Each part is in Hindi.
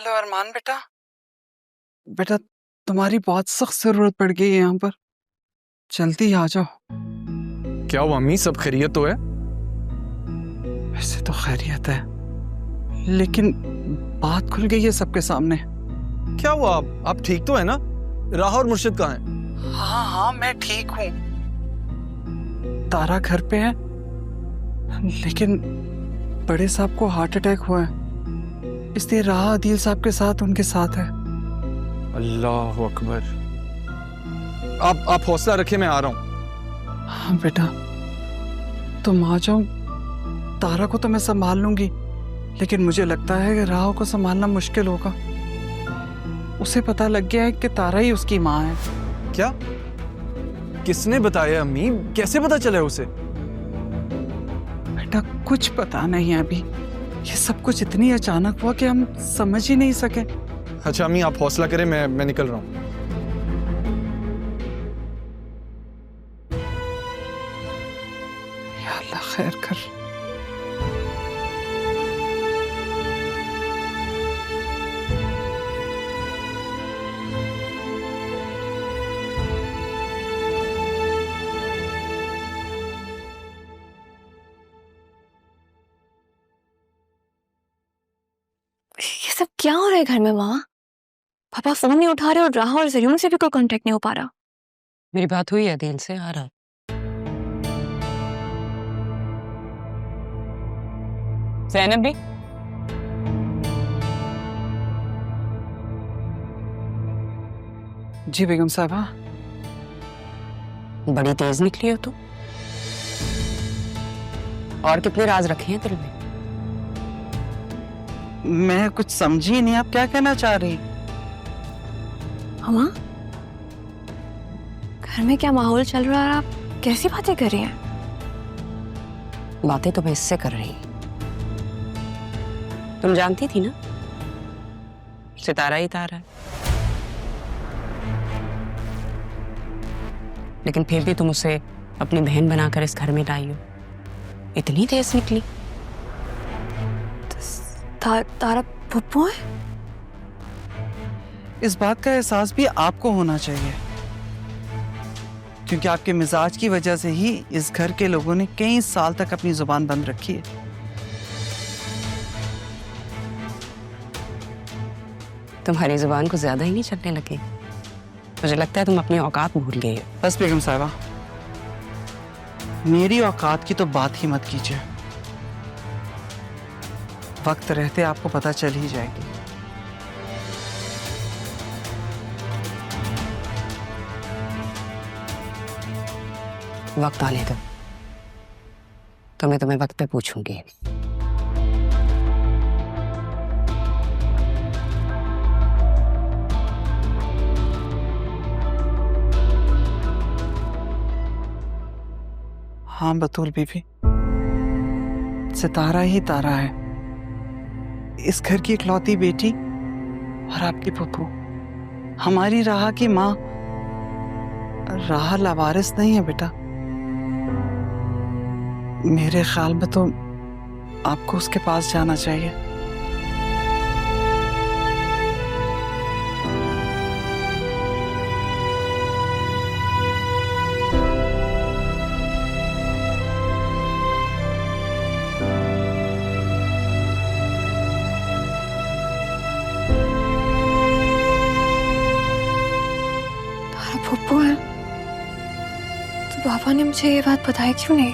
हेलो अरमान बेटा। बेटा तुम्हारी बहुत सख्त जरूरत पड़ गई है यहाँ पर, जल्दी आ जाओ। क्या हुआ अम्मी, सब खैरियत तो है? वैसे तो खैरियत है, लेकिन बात खुल गई है सबके सामने। क्या हुआ? आप ठीक तो है ना? राह और मुर्शिद कहाँ हैं? हाँ हाँ मैं ठीक हूँ। तारा घर पे है, लेकिन बड़े साहब को हार्ट अटैक हुआ है, इसलिए राह आदिल साहब के साथ उनके साथ है। अल्लाह अकबर। आप हौसला रखे, मैं आ रहा हूँ। हाँ बेटा तुम आ जाओ। तारा को तो मैं संभाल लूंगी, लेकिन मुझे लगता है कि राह को संभालना मुश्किल होगा। उसे पता लग गया है कि तारा ही उसकी माँ है। क्या? किसने बताया अम्मी? कैसे पता चला उसे? बेटा कुछ पता नहीं है अभी, ये सब कुछ इतनी अचानक हुआ कि हम समझ ही नहीं सके। अच्छा अम्मी आप हौसला करें, मैं निकल रहा हूँ। या अल्लाह खैर कर। ये सब क्या हो रहा है घर में माँ? पापा फोन नहीं उठा रहे और राह और जरियन से भी कोई कांटेक्ट नहीं हो पा रहा। मेरी बात हुई है दिल से, आ रहा। ज़ैनब भी जी बेगम साहबा। बड़ी तेज निकली हो तुम। और कितने राज रखे हैं दिल में? मैं कुछ समझी नहीं, आप क्या कहना चाह रही? माँ घर में क्या माहौल चल रहा है? आप कैसी बातें कर रही हैं? बातें तो मैं इससे कर रही। तुम जानती थी ना सितारा ही तारा है, लेकिन फिर भी तुम उसे अपनी बहन बनाकर इस घर में लाई हो। इतनी तेज निकली। तारा पप्पू है? इस बात का एहसास भी आपको होना चाहिए, क्योंकि आपके मिजाज की वजह से ही इस घर के लोगों ने कई साल तक अपनी जुबान बंद रखी है। तुम्हारी जुबान को ज्यादा ही नहीं चलने लगे। मुझे लगता है तुम अपनी औकात भूल गए हो। बस बेगम साहिबा, मेरी औकात की तो बात ही मत कीजिए। वक्त रहते आपको पता चल ही जाएगी। वक्त आने दो, तो मैं तुम्हें वक्त पे पूछूंगी। हाँ बतूल बीबी, सितारा ही तारा है, इस घर की इकलौती बेटी और आपकी पप्पू। हमारी राह की माँ राह लावारिस नहीं है बेटा। मेरे ख्याल में तो आपको उसके पास जाना चाहिए। तारा पप्पू है तो पापा ने मुझे ये बात बताई क्यों नहीं?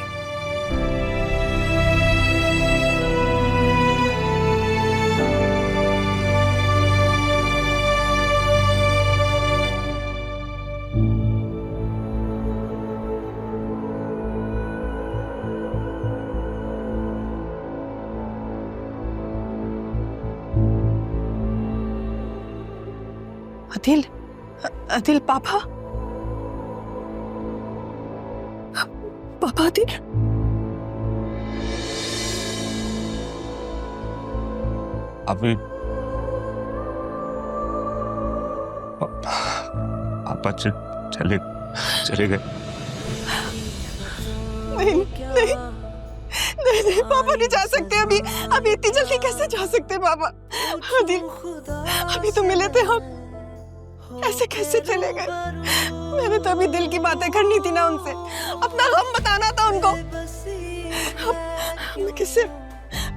अदिल, अदिल पापा, पापा अदिल। अभी पापा चले गए। नहीं नहीं नहीं पापा नहीं जा सकते अभी। अभी इतनी जल्दी कैसे जा सकते पापा? दिल अभी तो मिले थे हम, ऐसे कैसे चले गए? मैंने तो अभी दिल की बातें करनी थी ना उनसे, अपना गम बताना था उनको।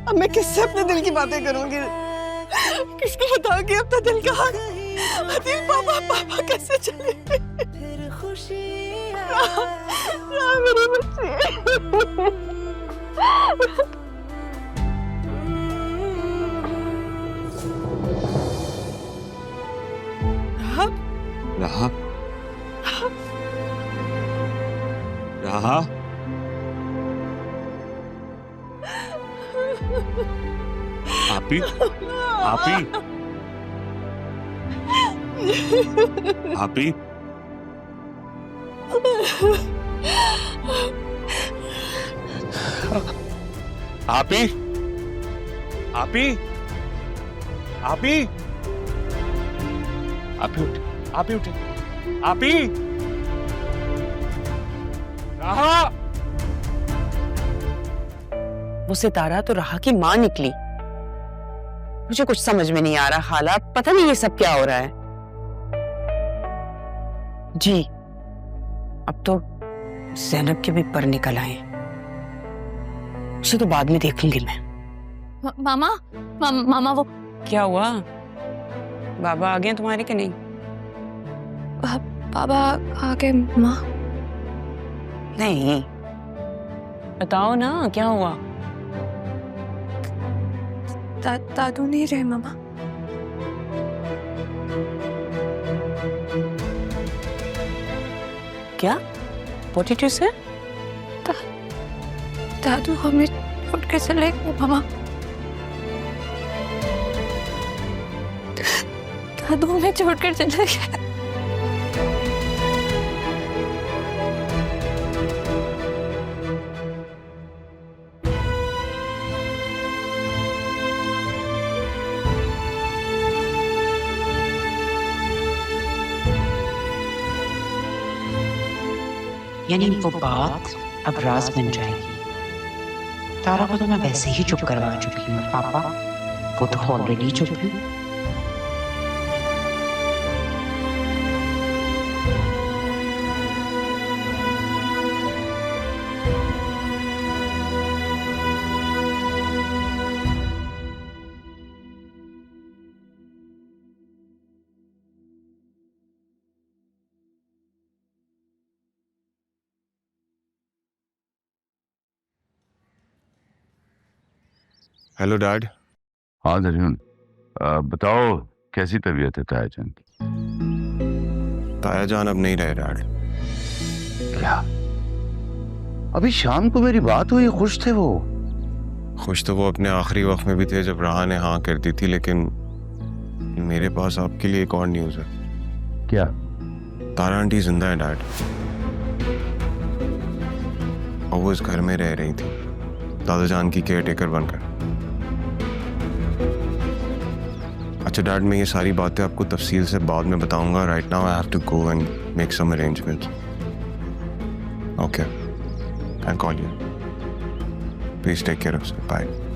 अब मैं किससे अपने दिल की बातें करूंगी? किसको बताऊंगी अपना दिल का हाल? दिल पापा कैसे चले गए? मेरी बच्ची। राहा राहा आपी आपी आपी आपी आपी आपी आपी उठ आपी उठे आपी राहा। वो सितारा तो राहा की माँ निकली। मुझे कुछ समझ में नहीं आ रहा, हालात पता नहीं ये सब क्या हो रहा है। जी अब तो ज़ैनब के भी पर निकल आए, उसे तो बाद में देखूंगी मैं। मामा वो क्या हुआ? बाबा आ गए तुम्हारे के नहीं? बाबा आ गए माँ। नहीं बताओ ना क्या हुआ? दादू नहीं रहे मामा। क्या? What did you say? दादू हमें छोड़ के चले गए मामा। दादू हमें छोड़कर चले गए। यानी वो बात अब राज बन जाएगी। तारा को तो मैं वैसे ही चुप करवा चुकी हूँ पापा, वो तो ऑलरेडी चुप है। Hello dad. हाँ दर्जन, बताओ कैसी तबीयत है ताया जान की? ताया जान अब नहीं रहे डैड। क्या? अभी शाम को मेरी बात हुई, खुश थे वो। खुश तो वो अपने आखिरी वक्त में भी थे जब राहा ने हाँ कर दी थी, लेकिन मेरे पास आपके लिए एक और न्यूज़ है। क्या? तारा आंटी जिंदा है डैड, और वो इस घर में रह रही थी दादा जान की केयर टेकर बनकर। अच्छा डैड, मैं ये सारी बातें आपको तफसील से बाद में बताऊंगा। Right now I have to go and make some arrangements. Okay, I call you. Please take care of yourself. Bye.